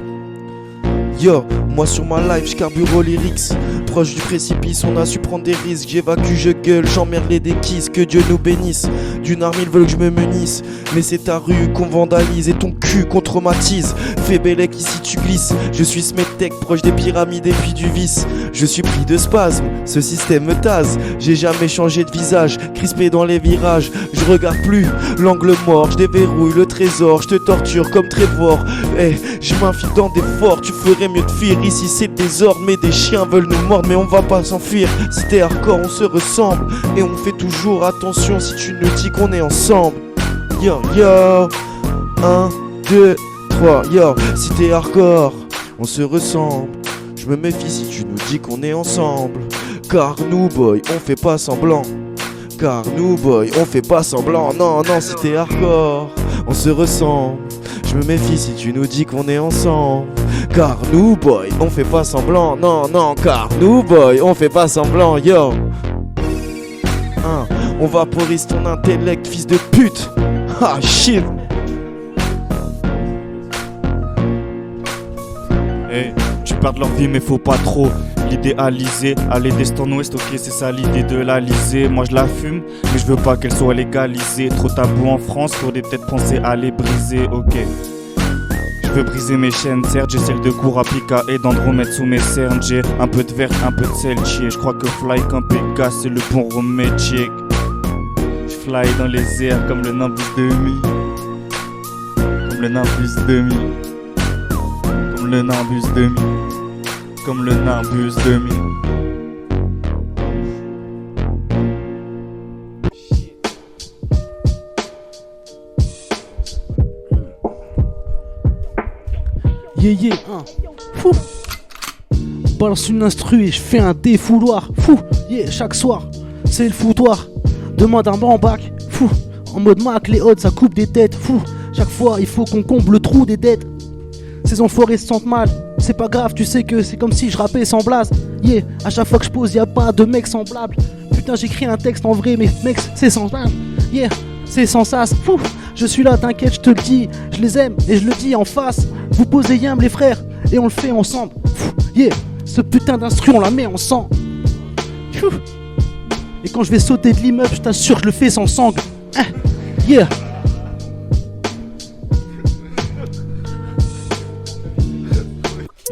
Yo, moi sur ma life, j'carbure aux lyrics. Proche du précipice, on a su prendre des risques. J'évacue, je gueule, j'emmerde les déquises. Que Dieu nous bénisse. D'une arme, ils veulent que je me menisse. Mais c'est ta rue qu'on vandalise et ton cul qu'on traumatise. Fais Bélec, ici tu glisses. Je suis Smetek, proche des pyramides et puis du vice. Je suis pris de spasme, ce système me tase. J'ai jamais changé de visage, crispé dans les virages. Je regarde plus l'angle mort, je déverrouille le trésor. Je te torture comme Trevor. Je m'infile dans des forts, tu ferais mieux de fuir. Ici c'est le désordre, mais des chiens veulent nous mordre. Mais on va pas s'enfuir, si t'es hardcore on se ressemble. Et on fait toujours attention si tu nous dis qu'on est ensemble. Yo, 1, 2, 3, yo. Si t'es hardcore, on se ressemble. Je me méfie si tu nous dis qu'on est ensemble. Car nous boy, on fait pas semblant. Car nous boy, on fait pas semblant. Non, si t'es hardcore, on se ressemble. Je me méfie si tu nous dis qu'on est ensemble. Car nous boy, on fait pas semblant. Non, car nous boy, on fait pas semblant, yo. On vaporise ton intellect, fils de pute. Shit. Tu perds leur vie mais faut pas trop l'idéaliser. Aller d'est en ouest, ok c'est ça l'idée de l'Alizé. Moi je la fume mais je veux pas qu'elle soit légalisée. Trop tabou en France, faudrait peut-être penser à les briser, ok. Je veux briser mes chaînes, certes j'ai celle de Kurapika et d'Andromède sous mes cernes. J'ai un peu de verre, un peu de sel, je crois que fly qu'un Pégase c'est le bon remède, check. Je fly dans les airs comme le Nimbus 2000. Comme le Nimbus 2000. Comme le Nimbus 2000. Comme le Nimbus 2000. Yeah, fou. Balance une instru et je fais un défouloir. Fou, yeah, chaque soir, c'est le foutoir. Demande un banc bac, fou. En mode Mac, les odds, ça coupe des têtes, fou. Chaque fois, il faut qu'on comble le trou des dettes. Ces enfoirés se sentent mal, c'est pas grave, tu sais que c'est comme si je rappais sans blase. Yeah, à chaque fois que je pose, y'a pas de mec semblable. Putain, j'écris un texte en vrai, mais mec, c'est semblable. Yeah, c'est sans sas, fou. Je suis là, t'inquiète, je te le dis. Je les aime et je le dis en face. Vous posez yam les frères et on le fait ensemble. Pfff, yeah, ce putain d'instru on la met en sang. Pfff. Et quand je vais sauter de l'immeuble, je t'assure je le fais sans sangle. Yeah.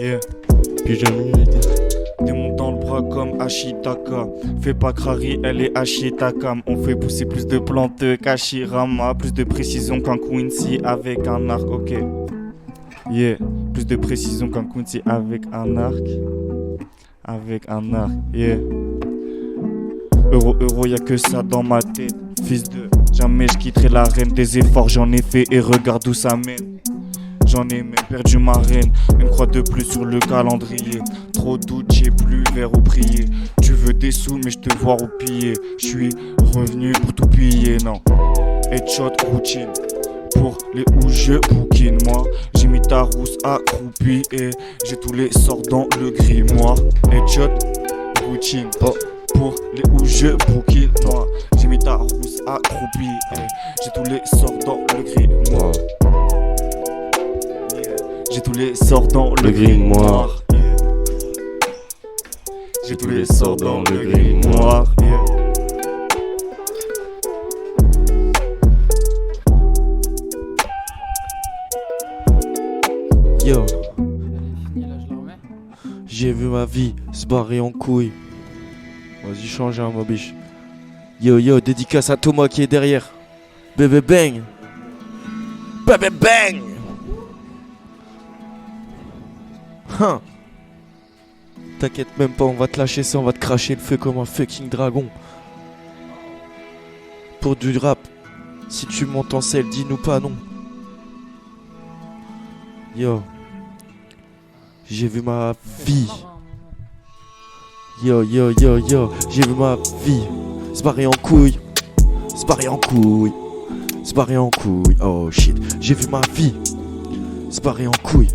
Yeah. Puis jamais été. Démonte dans le bras comme Ashitaka. Fais pas crari, elle est Ashitakam. On fait pousser plus de plantes qu'Ashirama. Plus de précision qu'un Quincy avec un arc, ok. Yeah, plus de précision qu'un Quincy avec un arc. Avec un arc, yeah. Euro, y'a que ça dans ma tête. Fils de, jamais je quitterai l'arène. Des efforts j'en ai fait et regarde où ça mène. J'en ai même perdu ma reine. Une croix de plus sur le calendrier. Trop doute, j'ai plus vers où prier. Tu veux des sous mais je te vois au piller. Je suis revenu pour tout piller, non. Headshot routine. Pour les où je bouquine, moi j'ai mis ta rousse accroupie et j'ai tous les sorts dans le grimoire. Headshot routine. Pour les où je bouquine, moi j'ai mis ta rousse accroupie et j'ai tous les sorts dans le grimoire. J'ai tous les sorts dans le grimoire. J'ai tous les sorts dans le grimoire. Yo, ma vie se barrer en couille. Vas-y, change ma biche. Yo yo, dédicace à Thomas qui est derrière. Bébé bang. Bébé bang. Hein. T'inquiète même pas, on va te lâcher ça, on va te cracher le feu comme un fucking dragon. Pour du rap, si tu montes en selle, dis-nous pas non. Yo, j'ai vu ma vie. Yo, yo, yo, yo, j'ai vu ma vie se barrer en couille, se barrer en couille, se barrer en couille. Oh shit, j'ai vu ma vie se barrer en couille.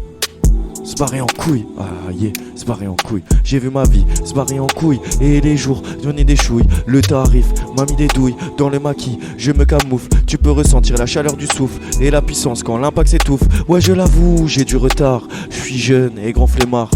Se barrer en couille, ah yeah, se barrer en couille. J'ai vu ma vie se barrer en couille. Et les jours donner des chouilles. Le tarif m'a mis des douilles dans le maquis. Je me camoufle, tu peux ressentir la chaleur du souffle et la puissance quand l'impact s'étouffe. Ouais je l'avoue, j'ai du retard. Je suis jeune et grand flemmard.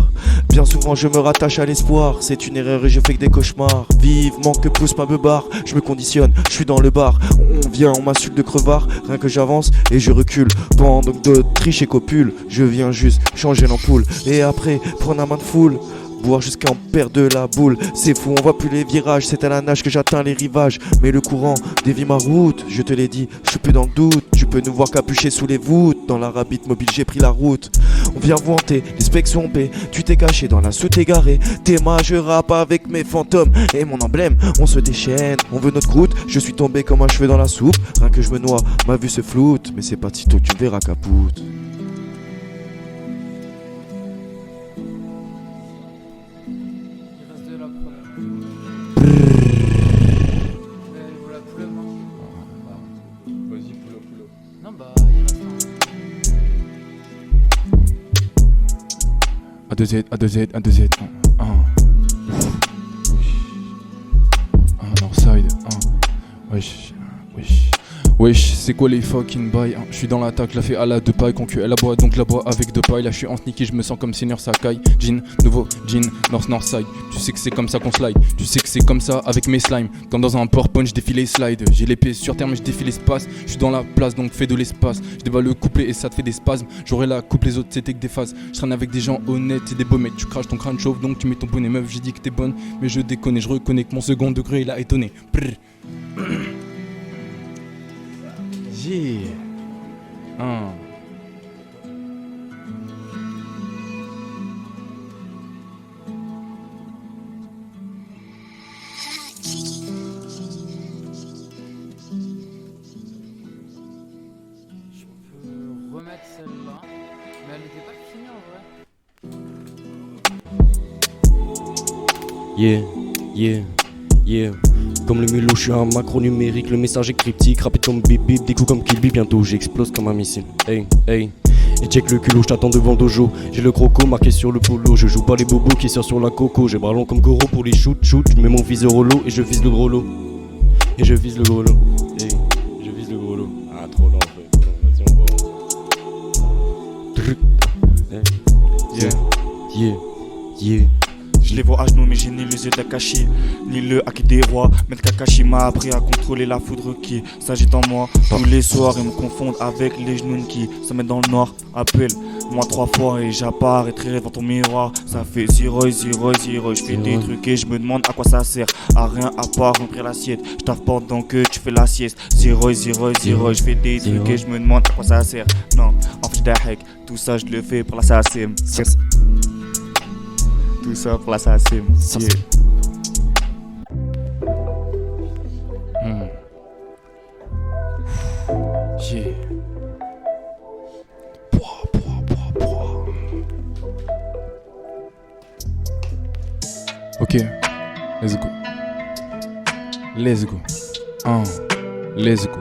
Bien souvent je me rattache à l'espoir. C'est une erreur et je fais que des cauchemars. Vivement que pousse ma beubare. Je me conditionne, je suis dans le bar. On vient, on m'insulte de crevard. Rien que j'avance et je recule. Pendant que d'autres trichent et copulent. Je viens juste changer l'ampoule. Et après prendre la main de foule. Boire jusqu'à en perdre la boule. C'est fou, on voit plus les virages. C'est à la nage que j'atteins les rivages. Mais le courant dévie ma route. Je te l'ai dit, je suis plus dans le doute. Tu peux nous voir capuchés sous les voûtes. Dans la rabbit mobile j'ai pris la route. On vient vous hanter, les specs sont B. Tu t'es caché dans la soute égarée. T'es ma, je rappe avec mes fantômes. Et mon emblème, on se déchaîne. On veut notre croûte, je suis tombé comme un cheveu dans la soupe. Rien que je me noie, ma vue se floute. Mais c'est pas de sitôt que tu verras capoute. A2Z, Northside, wesh, c'est quoi les fucking bails, Je suis dans l'attaque, la fait à la deux pailles, concu elle aboie, donc la bois avec deux pailles. Là je suis en sneaky, je me sens comme Senior Sakai. Jean, nouveau jean, Northside. Tu sais que c'est comme ça qu'on slide, tu sais que c'est comme ça avec mes slimes. Quand dans un PowerPoint je défile les slides. J'ai les pieds sur terre mais je défile l'espace. Je suis dans la place donc fais de l'espace. Je déballe le couplet et ça te fait des spasmes. J'aurais la coupe, les autres c'était que des phases. Je traîne avec des gens honnêtes et des beaux mecs. Tu craches ton crâne chauve donc tu mets ton bonnet meuf. J'ai dit que t'es bonne mais je déconne. Je reconnais que mon second degré il a étonné. Yeah. Remettre celle-là, mais elle était pas finie en vrai. Yeah, yeah, yeah. Comme le mulot, je suis un macro numérique. Le message est cryptique, rapide comme bip bip. Des coups comme Kill Bill, bientôt j'explose comme un missile. Hey, hey. Et check le culot, je t'attends devant le dojo. J'ai le croco marqué sur le polo. Je joue pas les bobos qui sortent sur la coco. J'ai bras longs comme Goro pour les shoot. Je mets mon viseur au lot et je vise le gros lot. Et je vise le gros lot. Hey, je vise le gros lot. Ah, trop lent en fait. Vas-y, on va. Yeah, yeah, yeah. Je les vois à genoux mais j'ai ni les yeux d'Akashi ni le haki des rois. Maître Kakashi m'a appris à contrôler la foudre qui s'agite en moi. Tous les soirs ils me confondent avec les genoux qui se mettent dans le noir. Appelle-moi 3 fois et j'apparaîtrai devant ton miroir. Ça fait zero. Je fais des trucs et je me demande à quoi ça sert. À rien à part remplir l'assiette. Je taffe pendant que tu fais la sieste. Zero. Je fais des trucs et je me demande à quoi ça sert. Non, en fait j'dahek. Tout ça je le fais pour l'assassin. Tout ça pour l'assassin. Yeah. Yeah. Ok, let's go. Let's go. Let's go.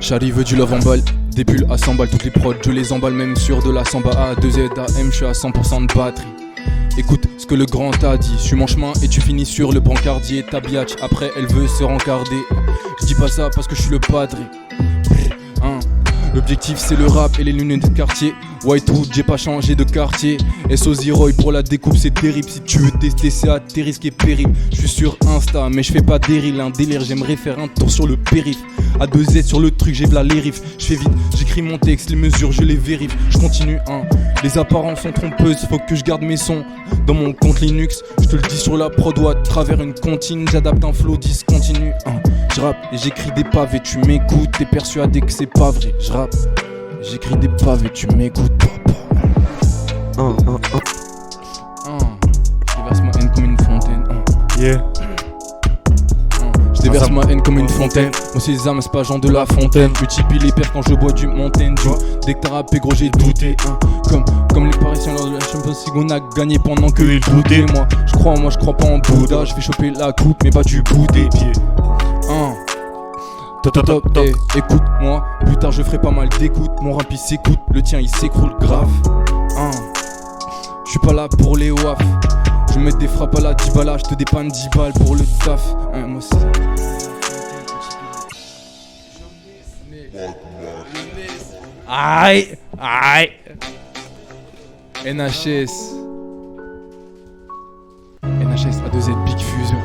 J'arrive du love en balle, des pulls à 100 balles, toutes les prods, je les emballe même sur de la samba A2Z AM, je suis à 100% de batterie. Écoute ce que le grand t'a dit, je suis mon chemin et tu finis sur le brancardier. Ta biatch, après elle veut se rencarder. Je dis pas ça parce que je suis le padré. L'objectif c'est le rap et les lunettes de quartier. Whitewood, j'ai pas changé de quartier. SO0 pour la découpe c'est terrible. Si tu veux tester c'est à tes risques et périls. Je suis sur Insta mais je fais pas des reels. Un délire, j'aimerais faire un tour sur le périph'. À 2Z sur le truc, j'ai v'là les riffs. Je fais vite, j'écris mon texte, les mesures je les vérifie. Je continue, hein. Les apparences sont trompeuses, faut que je garde mes sons dans mon compte Linux. Je te le dis sur la prod ou à travers une comptine. J'adapte un flow discontinu, hein. Je rappe et j'écris des pavés, tu m'écoutes. T'es persuadé que c'est pas vrai, je rappe. J'écris des pavés, tu m'écoutes, papa. Je déverse ma haine comme une fontaine. Yeah. Je déverse ma haine comme une fontaine. Moi Sésame c'est pas Jean de la Fontaine. Multiplie les paires quand je bois du Mountain Dew. Dès que t'as rappé gros j'ai douté, hein. Comme les Parisiens lors de la Champions League, on a gagné pendant que ils doutaient. Moi je crois pas en Bouddha. Je vais choper la coupe mais pas du bout des pieds. Top, écoute-moi, plus tard je ferai pas mal d'écoute. Mon rap il s'écoute, le tien il s'écroule grave. Je suis pas là pour les waf. Je mets des frappes à la 10 balles, je te dépanne 10 balles pour le taf. Moi c'est... Aïe, aïe. NHS A2Z Big Fusion.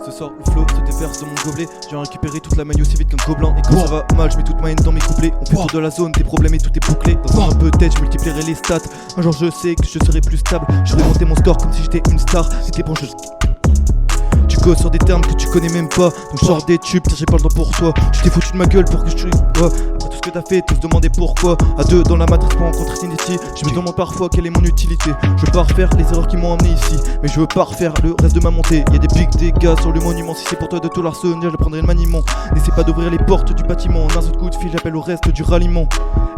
Ce soir le flow se déverse dans mon gobelet. J'ai récupéré toute la maille aussi vite qu'un gobelin. Et quand ça va mal, je mets toute ma haine dans mes couplets. On fait tour de la zone, des problèmes et tout est bouclé. Dans un peu de tête, je multiplierai les stats. Un jour je sais que je serai plus stable. Je vais monter mon score comme si j'étais une star. C'était bon, tu causes sur des termes que tu connais même pas. Donc je sors des tubes, j'ai pas le temps pour toi. Je t'ai foutu de ma gueule pour que je te... Après tout ce que t'as fait, tous se demander pourquoi. À deux dans la matrice pour rencontrer Trinity. Je me demande parfois quelle est mon utilité. Je veux pas refaire les erreurs qui m'ont emmené ici, mais je veux pas refaire le reste de ma montée. Y'a des pics, des gars sur le monument. Si c'est pour toi de tout l'arsenal, je prendrai le maniement. N'essaie pas d'ouvrir les portes du bâtiment. En un seul coup de fil, j'appelle au reste du ralliement.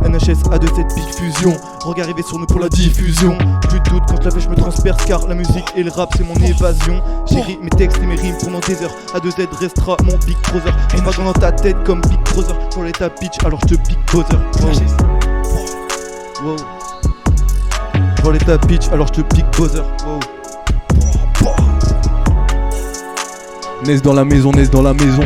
NHS A2Z Big Fusion. Regarde arriver sur nous pour la diffusion. Plus de doute quand la flèche me transperce, car la musique et le rap c'est mon évasion. J'écris mes textes et mes rimes pendant des heures. A2Z restera mon Big Brother. On va dans ta tête comme Big Brother. Pour l'état pitch, alors je te Big Brother. Wow. Pour l'état pitch, alors je te Big Brother. Wow. Naisse dans la maison, naisse dans la maison.